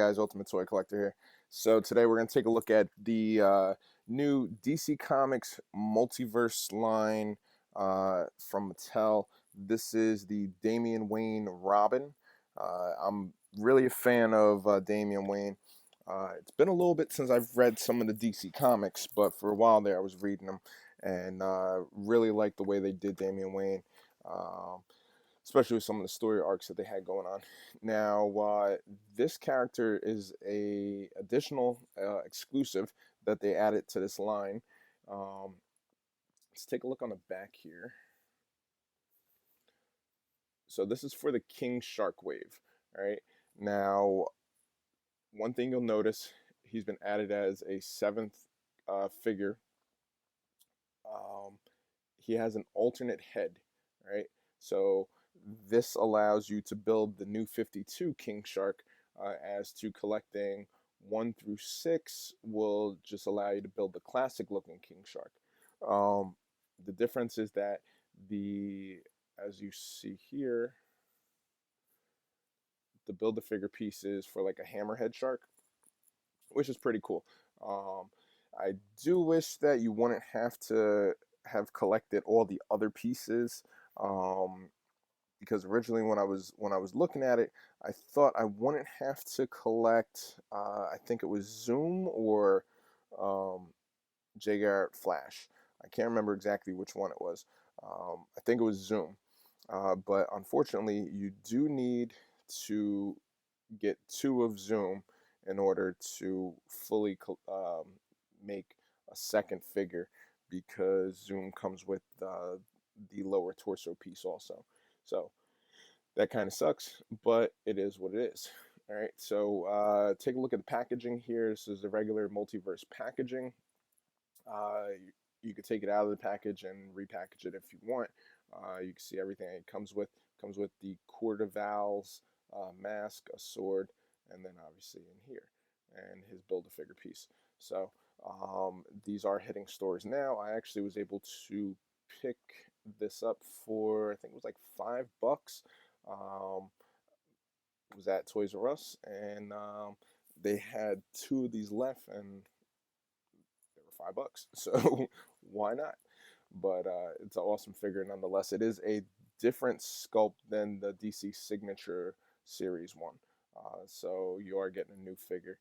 guys, Ultimate Toy Collector here. So today we're going to take a look at the new DC Comics Multiverse line from Mattel. This is the Damian Wayne Robin. I'm really a fan of Damian Wayne. It's been a little bit since I've read some of the DC Comics, but for a while there I was reading them and really liked the way they did Damian Wayne. Especially with some of the story arcs that they had going on. Now, this character is a additional exclusive that they added to this line. Let's take a look on the back here. So this is for the King Shark Wave. All right. Now, one thing you'll notice, he's been added as a seventh figure. He has an alternate head. Right. So this allows you to build the new 52 King Shark. As to collecting 1 through 6 will just allow you to build the classic looking King Shark. The difference is that as you see here, the Build-A-Figure piece is for like a hammerhead shark, which is pretty cool. I do wish that you wouldn't have to have collected all the other pieces. Because originally when I was looking at it, I thought I wouldn't have to collect. I think it was Zoom or J. Garrett Flash. I can't remember exactly which one it was. I think it was Zoom, but unfortunately, you do need to get 2 of Zoom in order to fully make a second figure, because Zoom comes with the lower torso piece also. So that kind of sucks, but it is what it is. All right, so take a look at the packaging here. This is the regular multiverse packaging. You could take it out of the package and repackage it if you want. You can see everything it comes with. Comes with the quarter vowels, mask, a sword, and then obviously in here, and his Build-A-Figure piece. So these are hitting stores now. I actually was able to pick this up for, I think it was like $5. Was at Toys R Us, and they had 2 of these left, and they were $5. So why not? But it's an awesome figure nonetheless. It is a different sculpt than the DC Signature Series one. So you are getting a new figure,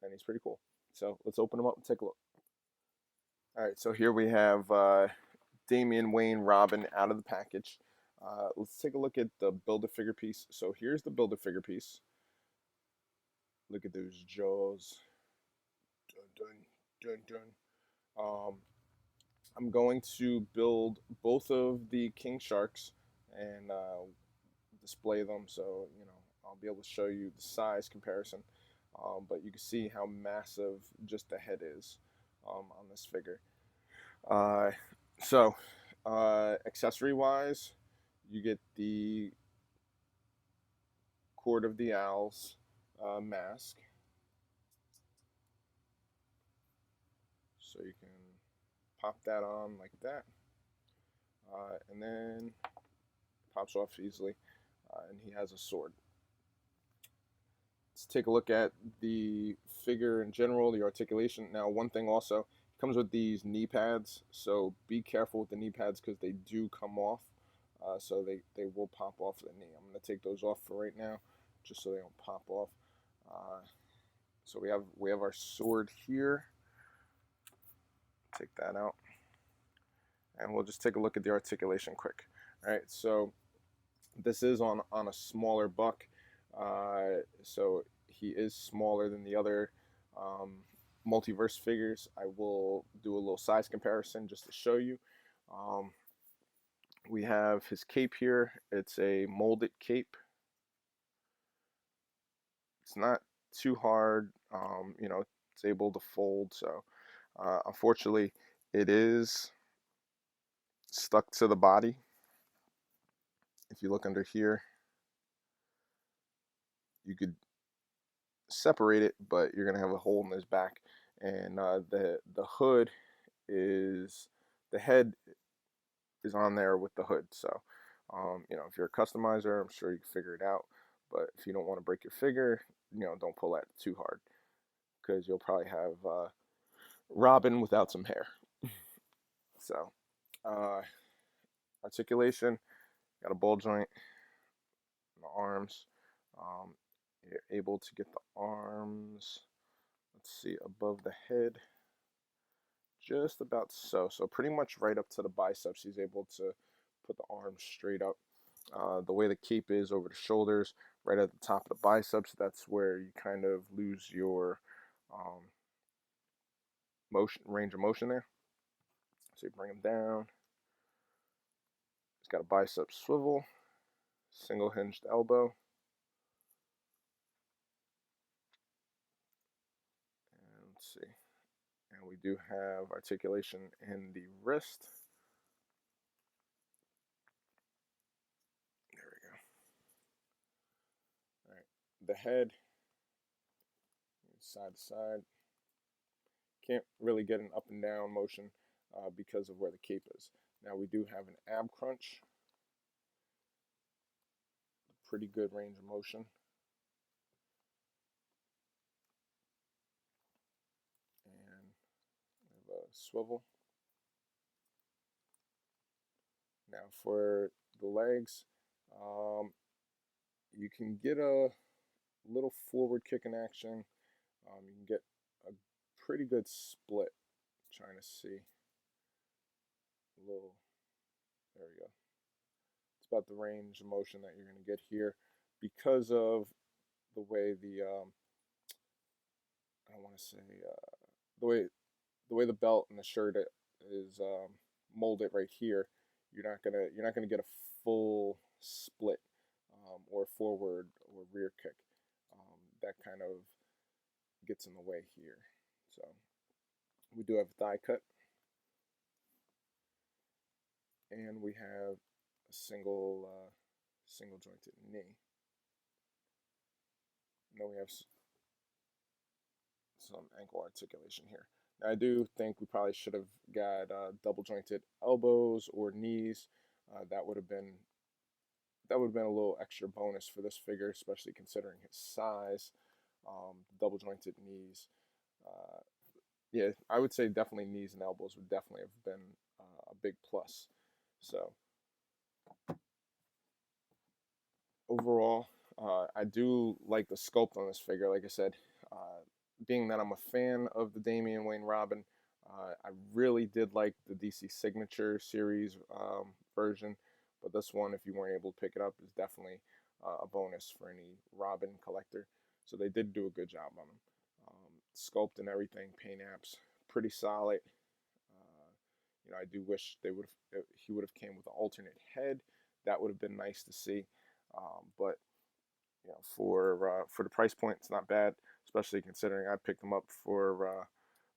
and he's pretty cool. So let's open him up and take a look. All right, so here we have Damian Wayne Robin out of the package. Let's take a look at the Build-A-Figure piece. So here's the Build-A-Figure piece. Look at those jaws. Dun, dun, dun, dun. I'm going to build both of the King Sharks and display them, so I'll be able to show you the size comparison. But you can see how massive just the head is on this figure. So accessory wise, you get the Court of the Owls mask, so you can pop that on like that, and then pops off easily, and he has a sword. Let's take a look at the figure in general, the articulation. Now, one thing also, it comes with these knee pads, so be careful with the knee pads because they do come off, so they will pop off the knee. I'm going to take those off for right now, just so they don't pop off. So we have our sword here. Take that out, and we'll just take a look at the articulation quick. All right, so this is on a smaller buck, so he is smaller than the other multiverse figures. I will do a little size comparison just to show you. We have his cape here. It's a molded cape. It's not too hard, it's able to fold, so unfortunately it is stuck to the body. If you look under here, you could separate it, but you're gonna have a hole in his back. And the hood is, the head is on there with the hood. So if you're a customizer, I'm sure you can figure it out. But if you don't want to break your figure, don't pull that too hard because you'll probably have Robin without some hair. So, uh, articulation, got a ball joint in the arms. Um, you're able to get the arms, let's see, above the head, just about so. So pretty much right up to the biceps. He's able to put the arms straight up. The way the cape is over the shoulders, right at the top of the biceps, that's where you kind of lose your um, motion, range of motion there. So you bring him down. He's got a bicep swivel, single hinged elbow. And let's see. And we do have articulation in the wrist. There we go. All right. The head, side to side. Can't really get an up and down motion because of where the cape is. Now we do have an ab crunch. Pretty good range of motion. And we have a swivel. Now for the legs, you can get a little forward kick in action. You can get a pretty good split. I'm trying to see a little. There we go. It's about the range of motion that you're going to get here because of the way I don't want to say the way the belt and the shirt is molded right here. You're not gonna get a full split or forward or rear kick. That kind of gets in the way here. So we do have a thigh cut, and we have a single jointed knee. And then we have some ankle articulation here. Now, I do think we probably should have got double jointed elbows or knees. That would have been a little extra bonus for this figure, especially considering his size. Double jointed knees. Uh, yeah, I would say definitely knees and elbows would definitely have been a big plus. So overall, I do like the sculpt on this figure. Like I said, being that I'm a fan of the Damian Wayne Robin, I really did like the DC Signature series version. But this one, if you weren't able to pick it up, is definitely a bonus for any Robin collector. So they did do a good job on them. Sculpt and everything, paint apps, pretty solid. I do wish he would have came with an alternate head. That would have been nice to see. But for the price point, it's not bad, especially considering I picked them up for a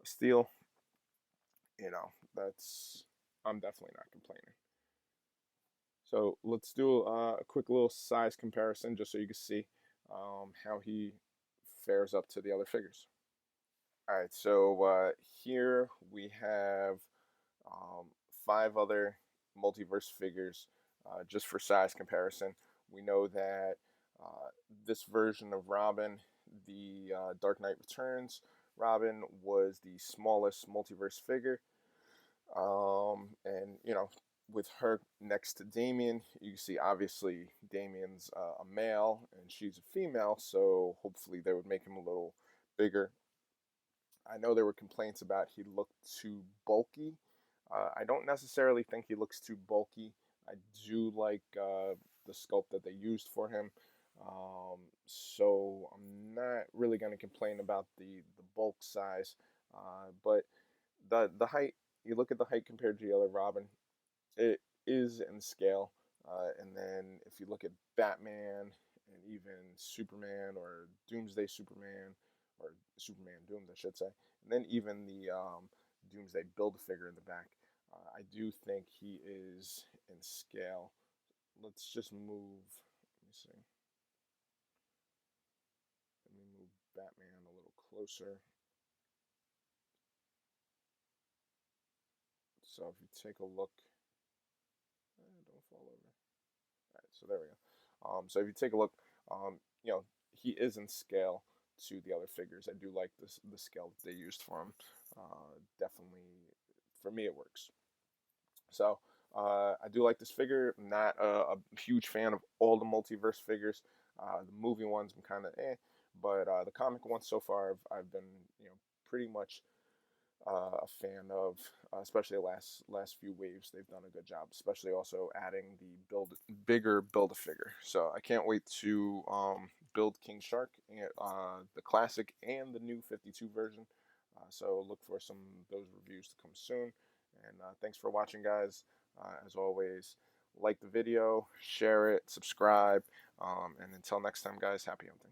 steal. That's I'm definitely not complaining. So let's do a quick little size comparison just so you can see how he fares up to the other figures. All right, so here we have um, 5 other multiverse figures just for size comparison. We know that uh, this version of Robin, the Dark Knight Returns Robin, was the smallest multiverse figure. And with her next to Damian, you can see obviously Damian's a male and she's a female, so hopefully they would make him a little bigger. I know there were complaints about he looked too bulky. I don't necessarily think he looks too bulky. I do like the sculpt that they used for him. So I'm not really going to complain about the bulk size. But the height, you look at the height compared to the other Robin, it is in scale. And then if you look at Batman and even Superman or Doomsday Superman or Superman Doomed, I should say, and then even the Doomsday Build-A-Figure in the back, I do think he is in scale. Let's just move. Let me see. Let me move Batman a little closer. So if you take a look, don't fall over. All right, so there we go. So if you take a look, um, you know, he is in scale to the other figures. I do like the scale that they used for him. Definitely, for me, it works. So I do like this figure. I'm not a huge fan of all the multiverse figures. The movie ones I'm kind of but the comic ones so far I've been pretty much a fan of, especially the last few waves. They've done a good job, especially also adding the bigger build a figure. So I can't wait to build King Shark, the classic and the new 52 version. So look for some of those reviews to come soon. And thanks for watching, guys. As always, like the video, share it, subscribe, and until next time, guys, happy hunting.